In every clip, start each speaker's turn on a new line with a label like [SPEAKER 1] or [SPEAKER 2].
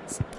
[SPEAKER 1] seconds.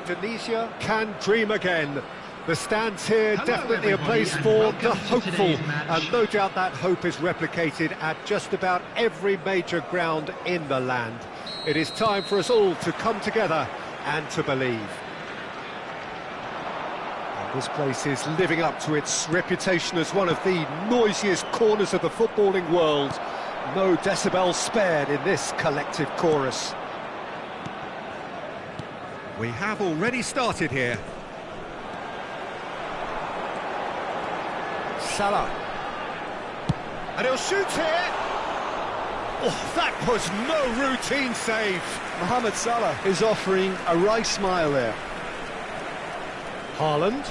[SPEAKER 2] Indonesia can dream again. The stands here definitely a place for the hopeful, and no doubt that hope is replicated at just about every major ground in the land. It is time for us all to come together and to believe. And this place is living up to its reputation as one of the noisiest corners of the footballing world. No decibels spared in this collective chorus. We have already started here. Salah. And he'll shoot here. Oh, that was no routine save.
[SPEAKER 3] Mohamed Salah is offering a wry smile there.
[SPEAKER 2] Haaland.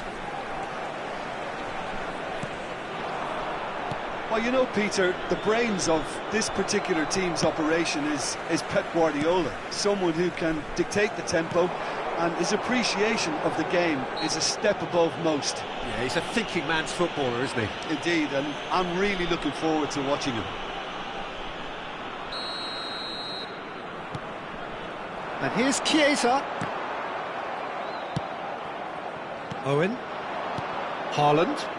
[SPEAKER 3] Well, you know, Peter, the brains of this particular team's operation is Pep Guardiola, someone who can dictate the tempo, and his appreciation of the game is a step above most.
[SPEAKER 2] Yeah, he's a thinking man's footballer, isn't he?
[SPEAKER 3] Indeed, and I'm really looking forward to watching him.
[SPEAKER 2] And here's Chiesa. Owen. Haaland.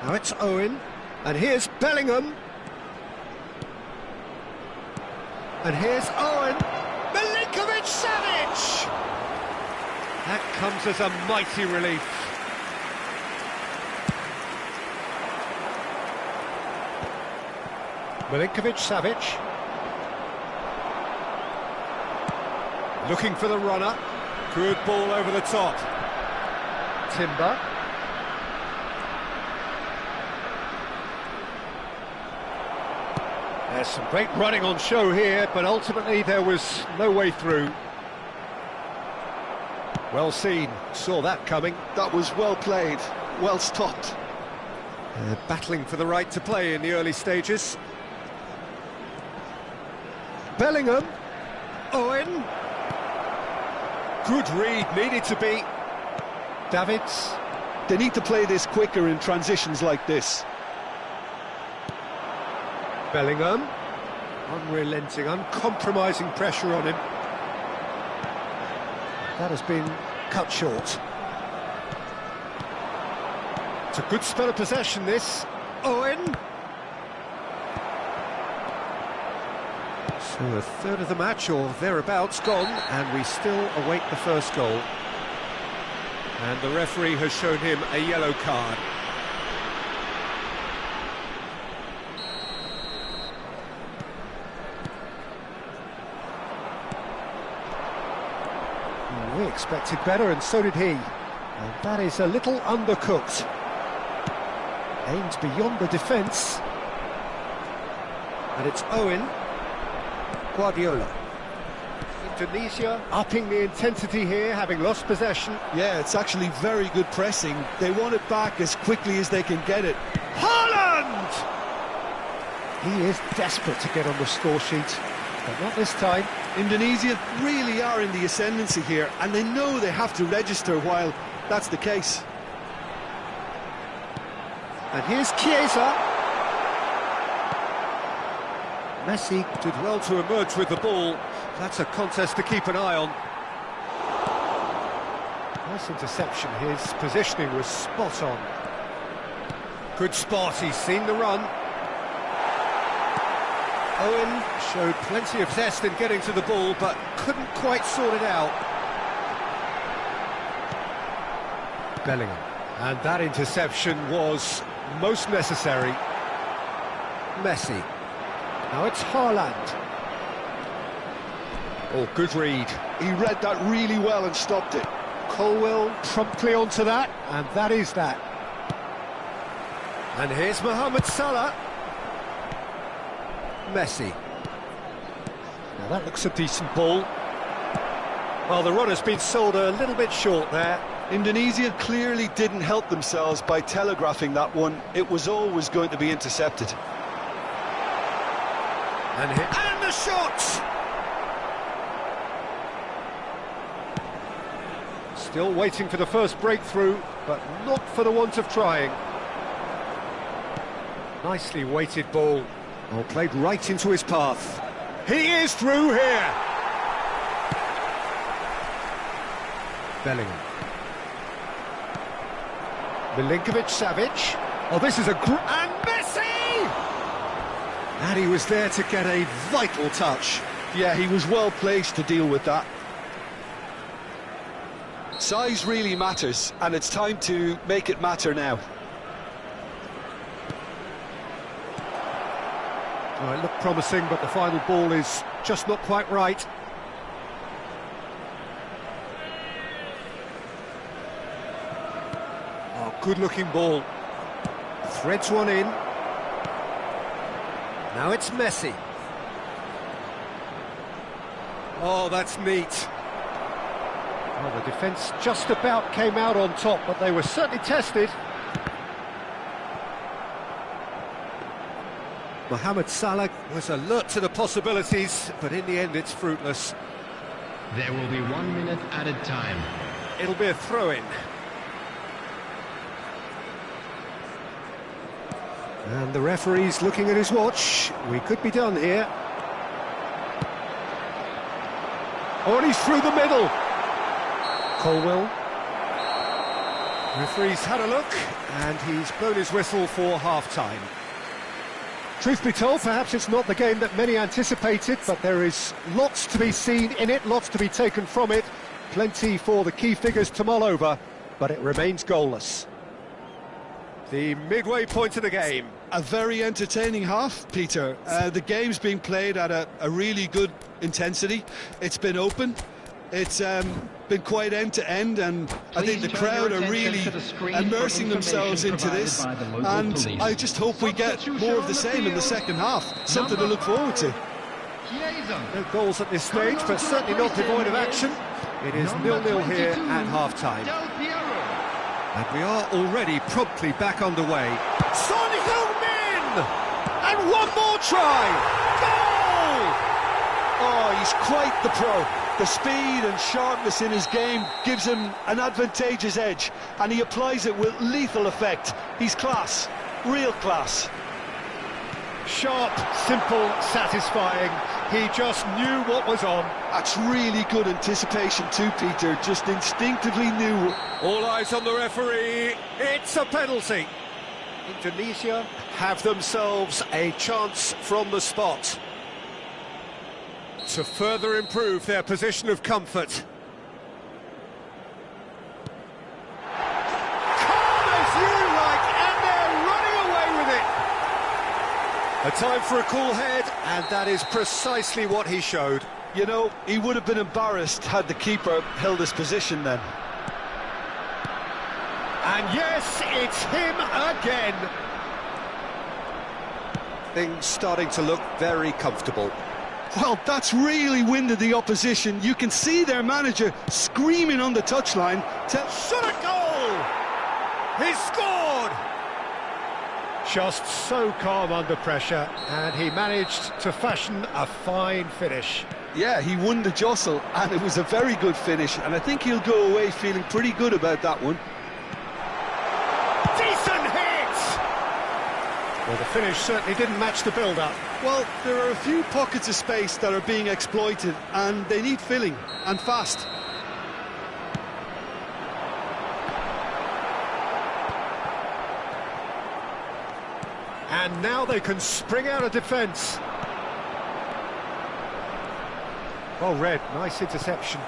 [SPEAKER 2] Now it's Owen, and here's Bellingham. And here's Owen. Milinkovic-Savic! That comes as a mighty relief. Milinkovic-Savic. Looking for the runner. Good ball over the top. Timber. There's some great running on show here, but ultimately there was no way through. Well seen, saw that coming.
[SPEAKER 3] That was well played, well stopped.
[SPEAKER 2] Battling for the right to play in the early stages. Bellingham. Owen. Good read, needed to be. Davids.
[SPEAKER 3] They need to play this quicker in transitions like this.
[SPEAKER 2] Bellingham, unrelenting, uncompromising pressure on him. That has been cut short. It's a good spell of possession, this. Owen. So a third of the match, or thereabouts, gone, and we still await the first goal. And the referee has shown him a yellow card. We expected better, and so did he. And that is a little undercooked. Aimed beyond the defence. And it's Owen. Guardiola. Indonesia upping the intensity here, having lost possession.
[SPEAKER 3] Yeah, it's actually very good pressing. They want it back as quickly as they can get it.
[SPEAKER 2] Haaland! He is desperate to get on the score sheet, but not this time.
[SPEAKER 3] Indonesia really are in the ascendancy here, and they know they have to register while that's the case.
[SPEAKER 2] And here's Chiesa. Messi did well to emerge with the ball. That's a contest to keep an eye on. Nice interception. His positioning was spot on. Good spot, he's seen the run. Owen showed plenty of zest in getting to the ball, but couldn't quite sort it out. Bellingham. And that interception was most necessary. Messi. Now it's Haaland. Oh, good read.
[SPEAKER 3] He read that really well and stopped it.
[SPEAKER 2] Colwell promptly onto that, and that is that. And here's Mohamed Salah. Messi. Now that looks a decent ball. Well, the run has been sold a little bit short there.
[SPEAKER 3] Indonesia clearly didn't help themselves by telegraphing that one. It was always going to be intercepted.
[SPEAKER 2] And the shot! Still waiting for the first breakthrough, but not for the want of trying. Nicely weighted ball. Oh, played right into his path. He is through here! Bellingham. Milinkovic-Savic. Oh, this is a and Messi! And he was there to get a vital touch.
[SPEAKER 3] Yeah, he was well placed to deal with that. Size really matters, and it's time to make it matter now.
[SPEAKER 2] Oh, it looked promising, but the final ball is just not quite right. Oh, good-looking ball. Threads one in. Now it's Messi. Oh, that's neat. Well, the defence just about came out on top, but they were certainly tested. Mohamed Salah was alert to the possibilities, but in the end it's fruitless.
[SPEAKER 1] There will be 1 minute added time.
[SPEAKER 2] It'll be a throw-in. And the referee's looking at his watch. We could be done here. Oh, and he's through the middle. Colwell. Referee's had a look, and he's blown his whistle for half-time. Truth be told, perhaps it's not the game that many anticipated, but there is lots to be seen in it, lots to be taken from it. Plenty for the key figures to mull over, but it remains goalless. The midway point of the game.
[SPEAKER 3] A very entertaining half, Peter. The game's being played at a really good intensity. It's been open. It's been quite end-to-end, and I think the crowd are really immersing themselves into this, and I just hope we get more of the same in the second half. Something to look forward to.
[SPEAKER 2] No goals at this stage, but certainly not devoid of action. It is 0-0 here at half-time. And we are already promptly back underway. Son Heung-min! And one more try! Goal!
[SPEAKER 3] Oh, he's quite the pro. The speed and sharpness in his game gives him an advantageous edge, and he applies it with lethal effect. He's class, real class.
[SPEAKER 2] Sharp, simple, satisfying. He just knew what was on.
[SPEAKER 3] That's really good anticipation too, Peter. Just instinctively knew.
[SPEAKER 2] All eyes on the referee. It's a penalty. Indonesia have themselves a chance from the spot to further improve their position of comfort. Calm as you like, and they're running away with it. A time for a cool head, and that is precisely what he showed.
[SPEAKER 3] You know, he would have been embarrassed had the keeper held his position then.
[SPEAKER 2] And yes, it's him again. Things starting to look very comfortable.
[SPEAKER 3] Well, that's really winded the opposition. You can see their manager screaming on the touchline.
[SPEAKER 2] Shot a goal! He scored! Just so calm under pressure, and he managed to fashion a fine finish.
[SPEAKER 3] Yeah, he won the jostle, and it was a very good finish, and I think he'll go away feeling pretty good about that one.
[SPEAKER 2] Decent hit! Well, the finish certainly didn't match the build-up.
[SPEAKER 3] Well, there are a few pockets of space that are being exploited, and they need filling, and fast.
[SPEAKER 2] And now they can spring out of defence. Well read, nice interception.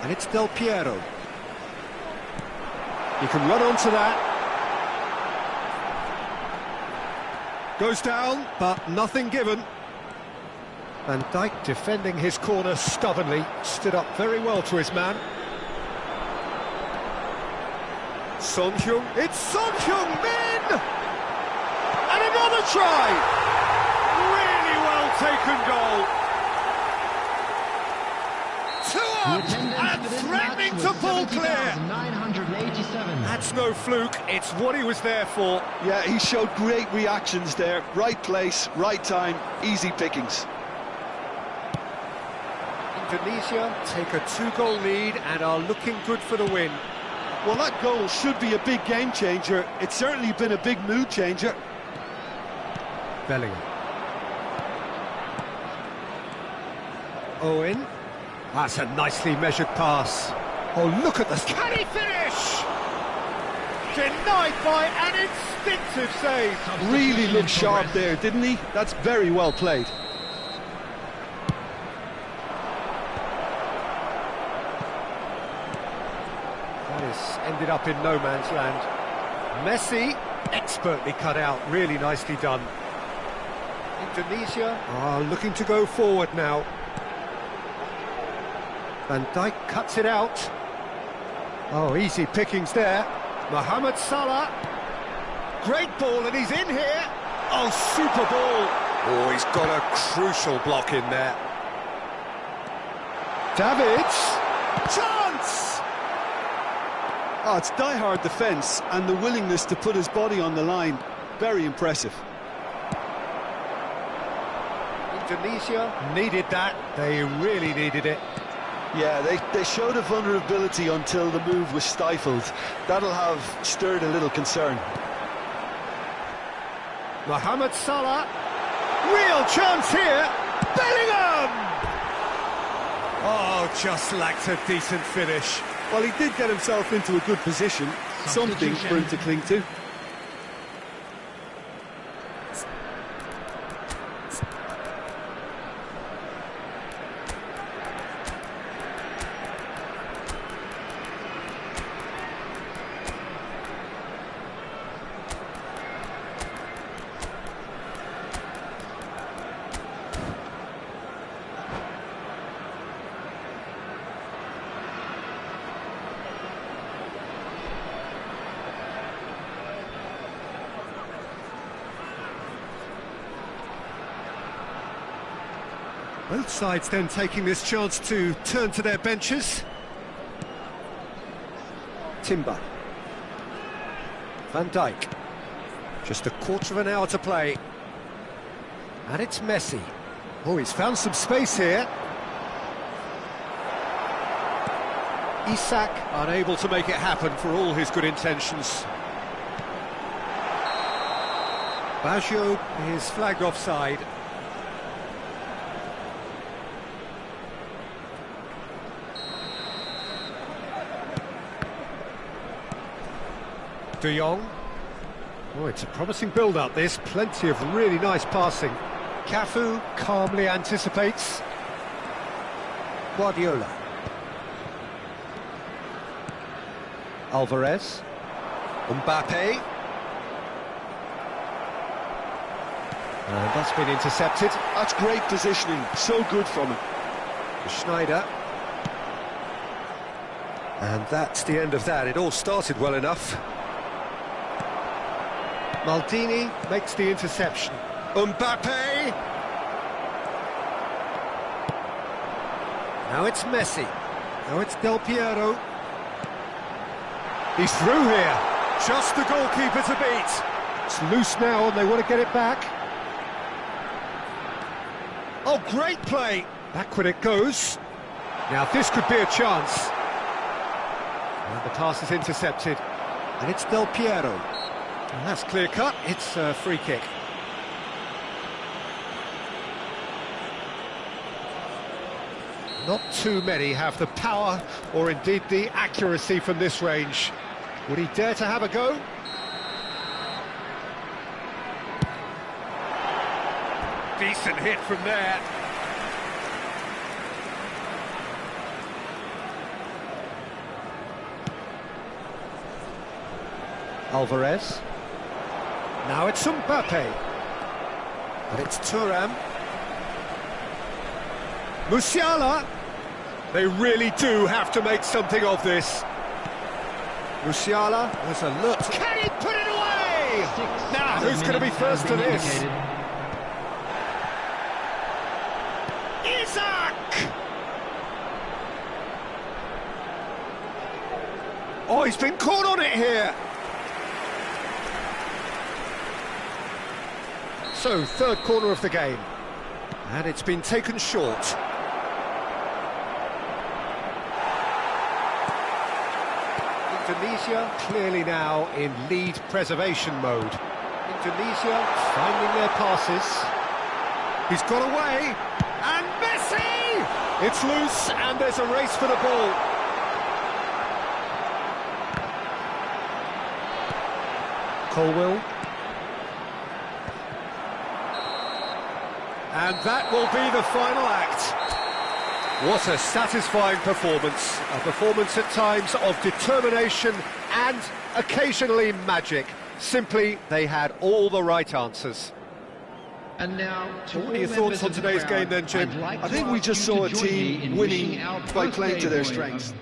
[SPEAKER 2] And it's Del Piero. He can run onto that. Goes down, but nothing given. Van Dijk defending his corner stubbornly, stood up very well to his man. Son Heung, it's Son Heung-min! And another try! Really well taken goal. 2 up and threatening to pull clear. That's no fluke, it's what he was there for.
[SPEAKER 3] Yeah, he showed great reactions there. Right place, right time, easy pickings.
[SPEAKER 2] Indonesia take a 2-goal lead and are looking good for the win.
[SPEAKER 3] Well, that goal should be a big game changer. It's certainly been a big mood changer.
[SPEAKER 2] Bellingham. Owen. That's a nicely measured pass. Oh, look at this. Can he finish? Denied by an instinctive save.
[SPEAKER 3] Really looked sharp there, didn't he? That's very well played.
[SPEAKER 2] Ended up in no man's land. Messi, expertly cut out, really nicely done. Indonesia are looking to go forward now. Van Dijk cuts it out. Oh, easy pickings there. Mohamed Salah. Great ball, and he's in here. Oh, super ball. Oh, he's got a crucial block in there. Davids. Chance!
[SPEAKER 3] Oh, it's die-hard defence and the willingness to put his body on the line. Very impressive.
[SPEAKER 2] Indonesia needed that. They really needed it.
[SPEAKER 3] Yeah, they showed a vulnerability until the move was stifled. That'll have stirred a little concern.
[SPEAKER 2] Mohamed Salah. Real chance here. Bellingham! Oh, just lacked a decent finish.
[SPEAKER 3] Well, he did get himself into a good position, something for him to cling to.
[SPEAKER 2] Both sides then taking this chance to turn to their benches. Timber. Van Dijk. Just a quarter of an hour to play. And it's Messi. Oh, he's found some space here. Isak unable to make it happen for all his good intentions. Baggio is flagged offside. De Jong. Oh, it's a promising build-up, this. Plenty of really nice passing. Cafu calmly anticipates. Guardiola. Alvarez. Mbappe. And that's been intercepted.
[SPEAKER 3] That's great positioning, so good from him.
[SPEAKER 2] Schneider. And that's the end of that. It all started well enough. Maldini makes the interception. Mbappe! Now it's Messi. Now it's Del Piero. He's through here. Just the goalkeeper to beat. It's loose now and they want to get it back. Oh, great play. Back when it goes. Now this could be a chance. And the pass is intercepted. And it's Del Piero. And that's clear cut, it's a free kick. Not too many have the power or indeed the accuracy from this range. Would he dare to have a go? Decent hit from there. Alvarez. Now it's Mbappe. And it's Thuram. Musiala. They really do have to make something of this. Musiala has a look. Can he put it away? Now, who's going to be first to this? Isaac! Oh, he's been caught on it here. So, third corner of the game. And it's been taken short. Indonesia clearly now in lead preservation mode. Indonesia finding their passes. He's got away, and Messi! It's loose, and there's a race for the ball. Colwill. And that will be the final act. What a satisfying performance. A performance at times of determination and occasionally magic. Simply, they had all the right answers.
[SPEAKER 1] And now,
[SPEAKER 2] what are your thoughts on today's game then, Jim?
[SPEAKER 3] I think we just saw a team winning by playing to their strengths.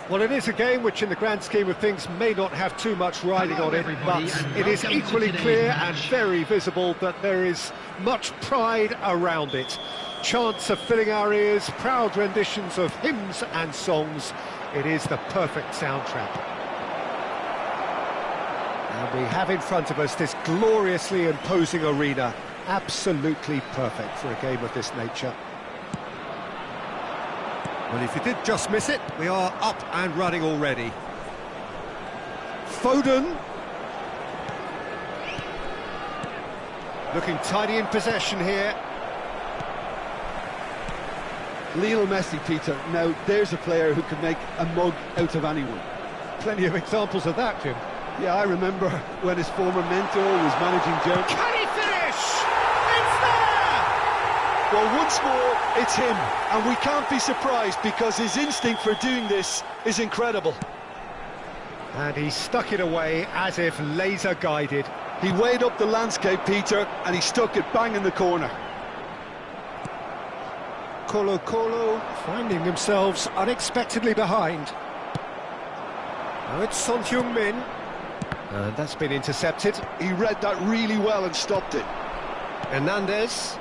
[SPEAKER 2] Well, it is a game which, in the grand scheme of things, may not have too much riding on it, but it is equally clear and very visible that there is much pride around it. Chants are filling our ears, proud renditions of hymns and songs. It is the perfect soundtrack. And we have in front of us this gloriously imposing arena, absolutely perfect for a game of this nature. Well, if you did just miss it, we are up and running already. Foden. Looking tidy in possession here.
[SPEAKER 3] Lionel Messi, Peter. Now, there's a player who can make a mug out of anyone.
[SPEAKER 2] Plenty of examples of that, Jim.
[SPEAKER 3] Yeah, I remember when his former mentor was managing Germany.
[SPEAKER 2] Can he finish? It's there!
[SPEAKER 3] Well, once more, it's him. And we can't be surprised because his instinct for doing this is incredible.
[SPEAKER 2] And he stuck it away as if laser-guided.
[SPEAKER 3] He weighed up the landscape, Peter, and he stuck it bang in the corner.
[SPEAKER 2] Colo finding themselves unexpectedly behind. Now it's Son Heung-min. And that's been intercepted.
[SPEAKER 3] He read that really well and stopped it.
[SPEAKER 2] Hernandez.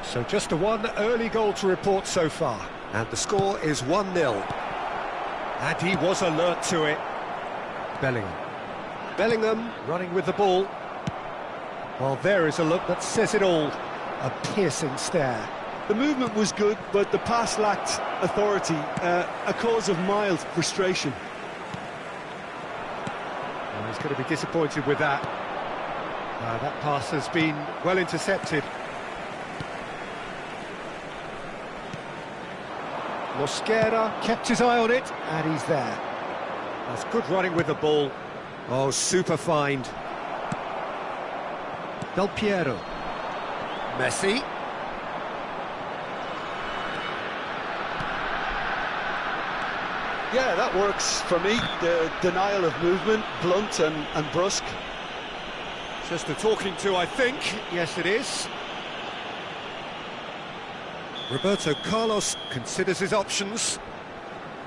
[SPEAKER 2] So just the one early goal to report so far. And the score is 1-0. And he was alert to it. Bellingham. Bellingham running with the ball. Well, there is a look that says it all. A piercing stare.
[SPEAKER 3] The movement was good, but the pass lacked authority, a cause of mild frustration.
[SPEAKER 2] Well, he's going to be disappointed with that. That pass has been well intercepted. Mosquera kept his eye on it, and he's there. That's good running with the ball. Oh, super find. Del Piero. Messi.
[SPEAKER 3] Yeah, that works for me. The denial of movement, blunt and brusque.
[SPEAKER 2] Just a talking to, I think. Yes, it is. Roberto Carlos considers his options,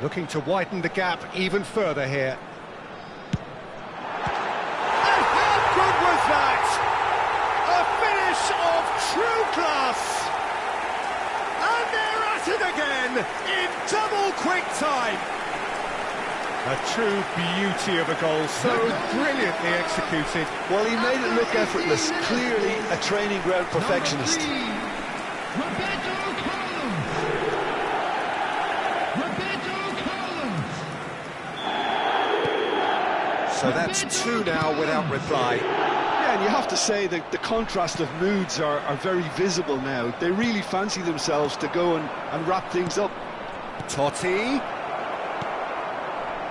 [SPEAKER 2] looking to widen the gap even further here. And how good was that? A finish of true class! And they're at it again in double quick time. A true beauty of a goal, so brilliantly executed.
[SPEAKER 3] Well, he made it look effortless, clearly a training ground perfectionist.
[SPEAKER 2] So that's two now without reply.
[SPEAKER 3] Yeah, and you have to say that the contrast of moods are very visible now. They really fancy themselves to go and wrap things up.
[SPEAKER 2] Totti.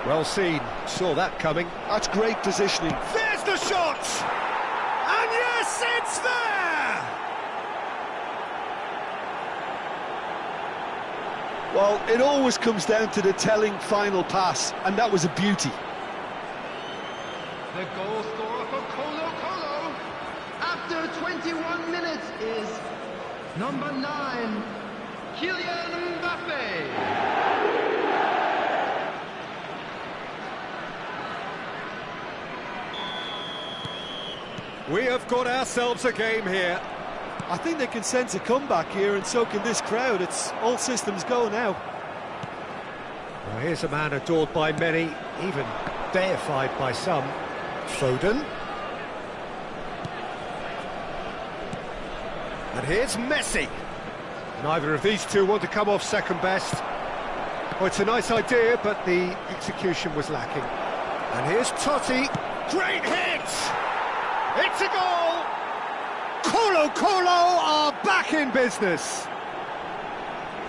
[SPEAKER 2] Well seen, saw that coming.
[SPEAKER 3] That's great positioning.
[SPEAKER 2] There's the shot! And yes, it's there!
[SPEAKER 3] Well, it always comes down to the telling final pass, and that was a beauty.
[SPEAKER 1] The goal scorer for Colo Colo after 21 minutes is number 9, Kylian Mbappe.
[SPEAKER 2] We have got ourselves a game here.
[SPEAKER 3] I think they can sense a comeback here, and so can this crowd. It's all systems go now.
[SPEAKER 2] Well, here's a man adored by many, even deified by some. Foden. And here's Messi. Neither of these two want to come off second best. Well, it's a nice idea, but the execution was lacking. And here's Totti. Great hit! It's a goal! Colo Colo are back in business.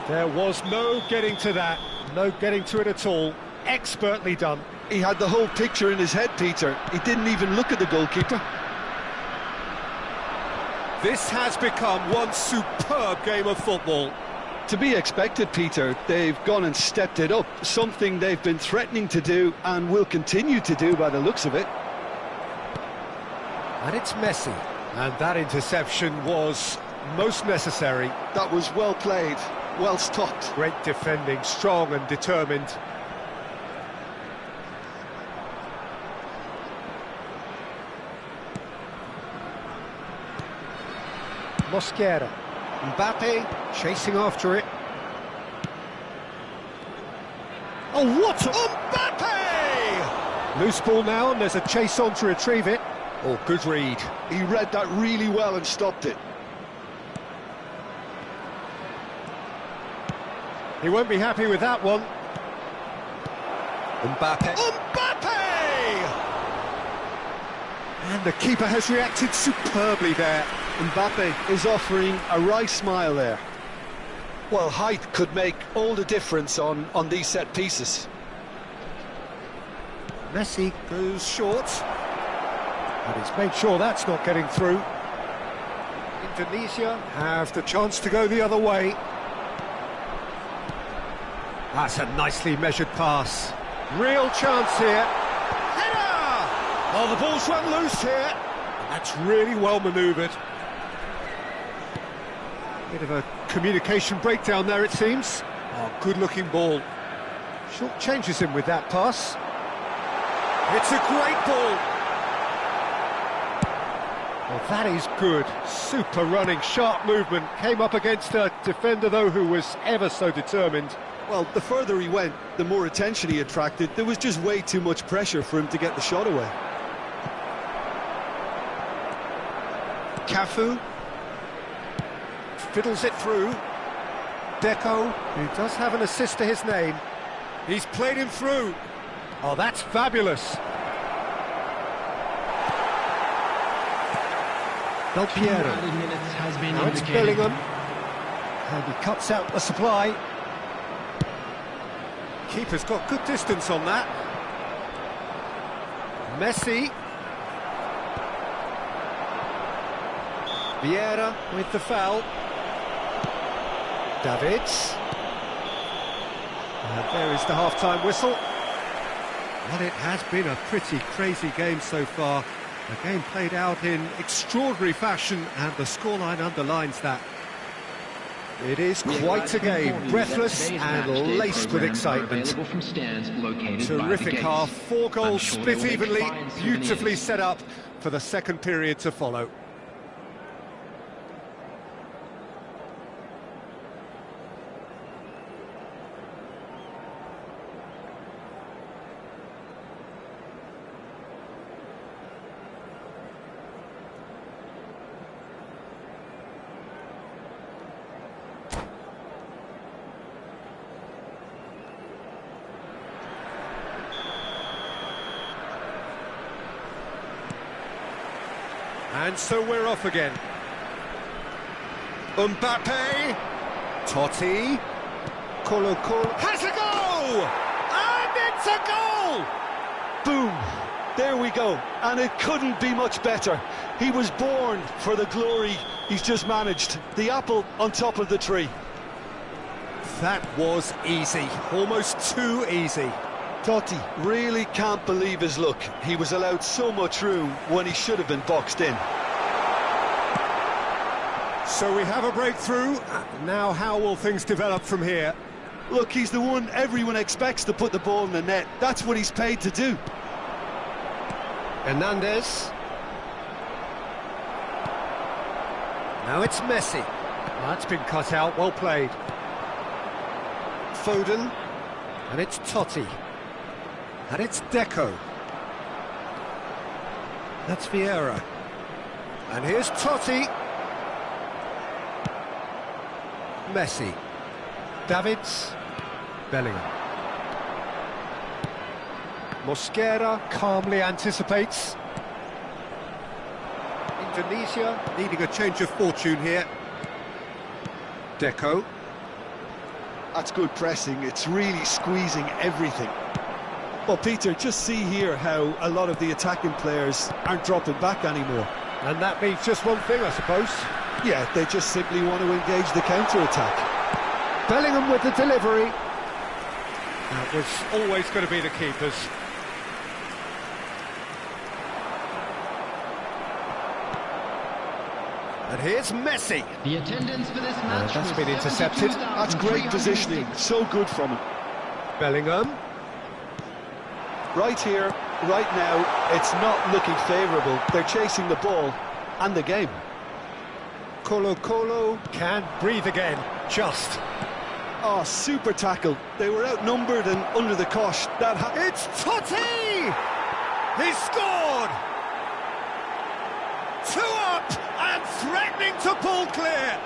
[SPEAKER 2] There was no getting to that, no getting to it at all. Expertly done.
[SPEAKER 3] He had the whole picture in his head, Peter. He didn't even look at the goalkeeper.
[SPEAKER 2] This has become one superb game of football.
[SPEAKER 3] To be expected, Peter. They've gone and stepped it up, something they've been threatening to do and will continue to do by the looks of it.
[SPEAKER 2] And it's Messi. And that interception was most necessary.
[SPEAKER 3] That was well played, well stopped.
[SPEAKER 2] Great defending, strong and determined. Mosquera. Mbappe chasing after it. Oh, what? Mbappe! Loose ball now, and there's a chase on to retrieve it. Oh, good read.
[SPEAKER 3] He read that really well and stopped it.
[SPEAKER 2] He won't be happy with that one.
[SPEAKER 3] Mbappe.
[SPEAKER 2] Mbappe! And the keeper has reacted superbly there.
[SPEAKER 3] Mbappe is offering a wry smile there. Well, height could make all the difference on these set pieces.
[SPEAKER 2] Messi goes short. And he's made sure that's not getting through. Indonesia have the chance to go the other way. That's a nicely measured pass. Real chance here. Header! Oh, the ball's run loose here. And that's really well manoeuvred. Bit of a communication breakdown there, it seems. Oh, good-looking ball. Short changes him with that pass. It's a great ball. Well, that is good. Super running, sharp movement. Came up against a defender, though, who was ever so determined.
[SPEAKER 3] Well, the further he went, the more attention he attracted. There was just way too much pressure for him to get the shot away.
[SPEAKER 2] Cafu fiddles it through. Deco, who does have an assist to his name. He's played him through. Oh, that's fabulous. Del Piero. Now it's Bellingham. And he cuts out the supply. Keeper's got good distance on that. Messi. Vieira with the foul. Davids. And there is the half-time whistle. Well, it has been a pretty crazy game so far. A game played out in extraordinary fashion, and the scoreline underlines that. It is quite a game, breathless and laced with excitement. Terrific half, 4 goals split evenly, beautifully set up for the second period to follow. And so we're off again. Mbappe, Totti, Colo has a goal! And it's a goal!
[SPEAKER 3] Boom! There we go, and it couldn't be much better. He was born for the glory he's just managed. The apple on top of the tree.
[SPEAKER 2] That was easy, almost too easy.
[SPEAKER 3] Totti really can't believe his luck. He was allowed so much room when he should have been boxed in.
[SPEAKER 2] So we have a breakthrough. Now how will things develop from here?
[SPEAKER 3] Look, he's the one everyone expects to put the ball in the net. That's what he's paid to do.
[SPEAKER 2] Hernandez. Now it's Messi. That's been cut out, well played. Foden. And it's Totti. And it's Deco. That's Vieira. And here's Totti. Messi. Davids. Bellingham. Mosquera calmly anticipates. Indonesia needing a change of fortune here. Deco.
[SPEAKER 3] That's good pressing. It's really squeezing everything. Well, Peter, just see here how a lot of the attacking players aren't dropping back anymore.
[SPEAKER 2] And that means just one thing, I suppose.
[SPEAKER 3] Yeah, they just simply want to engage the counter-attack.
[SPEAKER 2] Bellingham with the delivery. That was always going to be the keepers. And here's Messi.
[SPEAKER 1] The attendance for this match
[SPEAKER 2] That's
[SPEAKER 1] was
[SPEAKER 2] been intercepted.
[SPEAKER 3] That's great positioning. So good from him.
[SPEAKER 2] Bellingham.
[SPEAKER 3] Right here, right now, it's not looking favourable. They're chasing the ball and the game.
[SPEAKER 2] Colo can't breathe again, just.
[SPEAKER 3] Oh, super tackle. They were outnumbered and under the cosh.
[SPEAKER 2] It's Totti! He scored! 2 up and threatening to pull clear.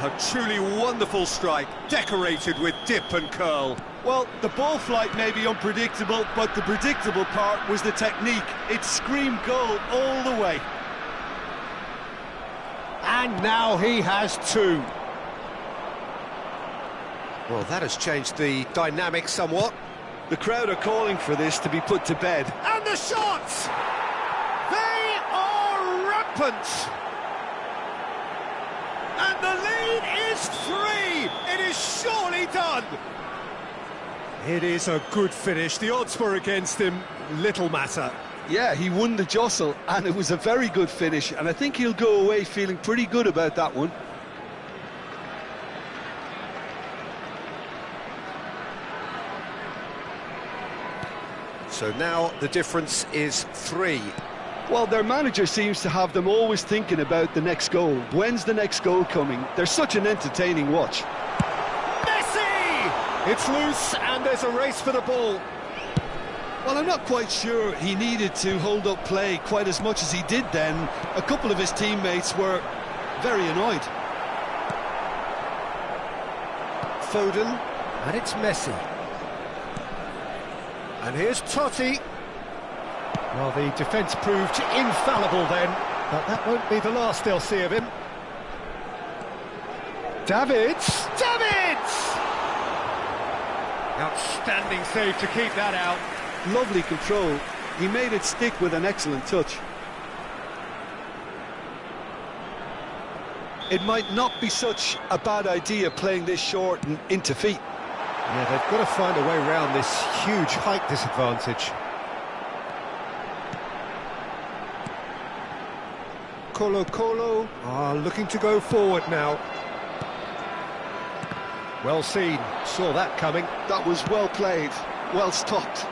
[SPEAKER 2] A truly wonderful strike, decorated with dip and curl.
[SPEAKER 3] Well, the ball flight may be unpredictable, but the predictable part was the technique. It screamed goal all the way.
[SPEAKER 2] And now he has 2. Well, that has changed the dynamic somewhat.
[SPEAKER 3] The crowd are calling for this to be put to bed.
[SPEAKER 2] And the shots! They are rampant! And the lead is 3! It is surely done! It is a good finish. The odds were against him. Little matter.
[SPEAKER 3] Yeah, he won the jostle, and it was a very good finish, and I think he'll go away feeling pretty good about that one.
[SPEAKER 2] So now the difference is 3.
[SPEAKER 3] Well, their manager seems to have them always thinking about the next goal. When's the next goal coming? They're such an entertaining watch.
[SPEAKER 2] Messi! It's loose and there's a race for the ball.
[SPEAKER 3] Well, I'm not quite sure he needed to hold up play quite as much as he did then. A couple of his teammates were very annoyed.
[SPEAKER 2] Foden, and it's Messi. And here's Totti. Well, the defence proved infallible then, but that won't be the last they'll see of him. Davids! Outstanding save to keep that out.
[SPEAKER 3] Lovely control. He made it stick with an excellent touch. It might not be such a bad idea playing this short and into feet.
[SPEAKER 2] Yeah, they've got to find a way around this huge height disadvantage. Colo are looking to go forward now. Well seen, saw that coming.
[SPEAKER 3] That was well played, well stopped.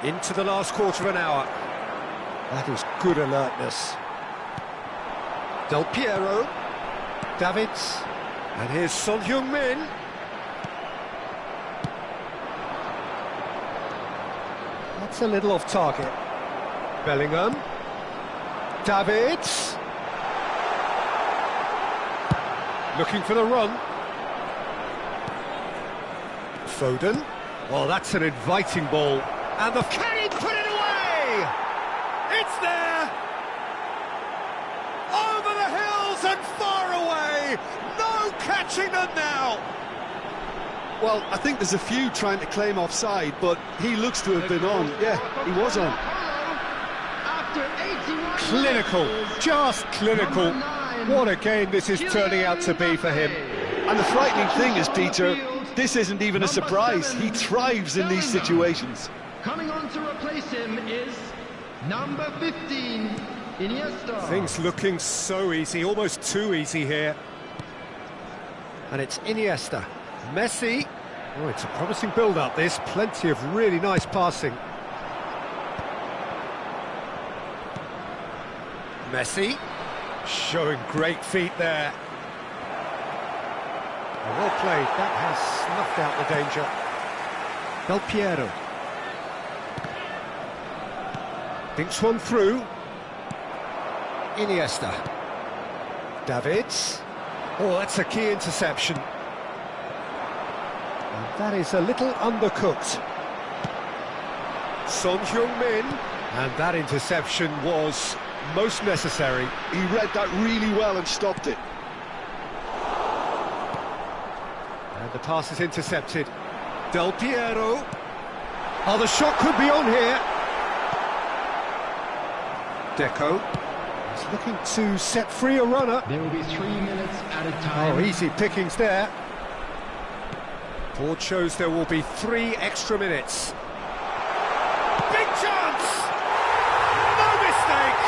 [SPEAKER 2] Into the last quarter of an hour. That is good alertness. Del Piero. Davids. And here's Son Heung-min. That's a little off target. Bellingham. Davids. Looking for the run. Foden. Well, that's an inviting ball. And can he put it away? It's there! Over the hills and far away! No catching them now!
[SPEAKER 3] Well, I think there's a few trying to claim offside, but he looks to have been on. Yeah, he was on.
[SPEAKER 2] Clinical, just clinical. What a game this is turning out to be for him.
[SPEAKER 3] And the frightening thing is, Peter, this isn't even a surprise. He thrives in these situations.
[SPEAKER 1] Coming on to replace him is number 15, Iniesta.
[SPEAKER 2] Things looking so easy, almost too easy here. And it's Iniesta. Messi. Oh, it's a promising build-up, this. Plenty of really nice passing. Messi. Showing great feet there. Well played. That has snuffed out the danger. Del Piero. Thinks one through. Iniesta. Davids. Oh, that's a key interception. And that is a little undercooked. Son Heung-min. And that interception was most necessary.
[SPEAKER 3] He read that really well and stopped it.
[SPEAKER 2] And the pass is intercepted. Del Piero. Oh, the shot could be on here. Deco is looking to set free a runner.
[SPEAKER 1] There will be 3 minutes at a time.
[SPEAKER 2] Oh, easy pickings there. Board shows there will be 3 extra minutes. Big chance! No mistake!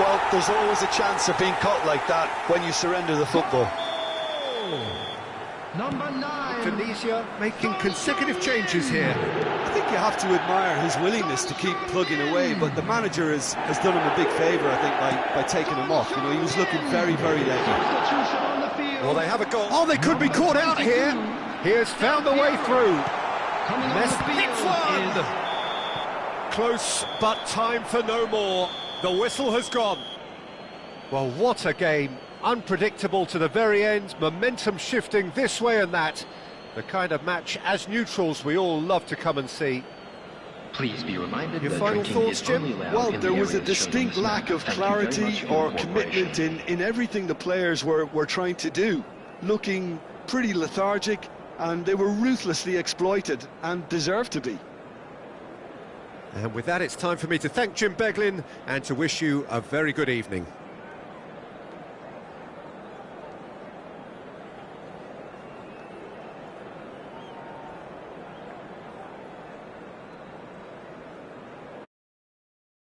[SPEAKER 3] Well, there's always a chance of being caught like that when you surrender the football.
[SPEAKER 1] Number 9.
[SPEAKER 2] Tunisia making consecutive changes here.
[SPEAKER 3] I think you have to admire his willingness to keep plugging away, but the manager has done him a big favour, I think, by taking him off. You know, he was looking very, very late.
[SPEAKER 1] Substitution on the field.
[SPEAKER 2] Well, they have a goal. Oh, they could be caught out here. He has found a way through.
[SPEAKER 1] Coming on the field
[SPEAKER 2] Hits one.
[SPEAKER 1] is
[SPEAKER 2] Close, but time for no more. The whistle has gone. Well, what a game. Unpredictable to the very end, momentum shifting this way and that. The kind of match, as neutrals, we all love to come and see.
[SPEAKER 4] Please be reminded
[SPEAKER 2] Your
[SPEAKER 4] that
[SPEAKER 2] final
[SPEAKER 4] drinking
[SPEAKER 2] thoughts,
[SPEAKER 4] is only
[SPEAKER 2] Jim?
[SPEAKER 4] allowed
[SPEAKER 3] Well,
[SPEAKER 4] in
[SPEAKER 3] there
[SPEAKER 4] the
[SPEAKER 3] was a
[SPEAKER 4] areas shown on
[SPEAKER 3] distinct
[SPEAKER 4] this map.
[SPEAKER 3] lack of
[SPEAKER 4] Thank you very much
[SPEAKER 3] clarity
[SPEAKER 4] for your
[SPEAKER 3] or
[SPEAKER 4] cooperation.
[SPEAKER 3] commitment in everything the players were trying to do. Looking pretty lethargic, and they were ruthlessly exploited, and deserved to be.
[SPEAKER 2] And with that, it's time for me to thank Jim Beglin and to wish you a very good evening.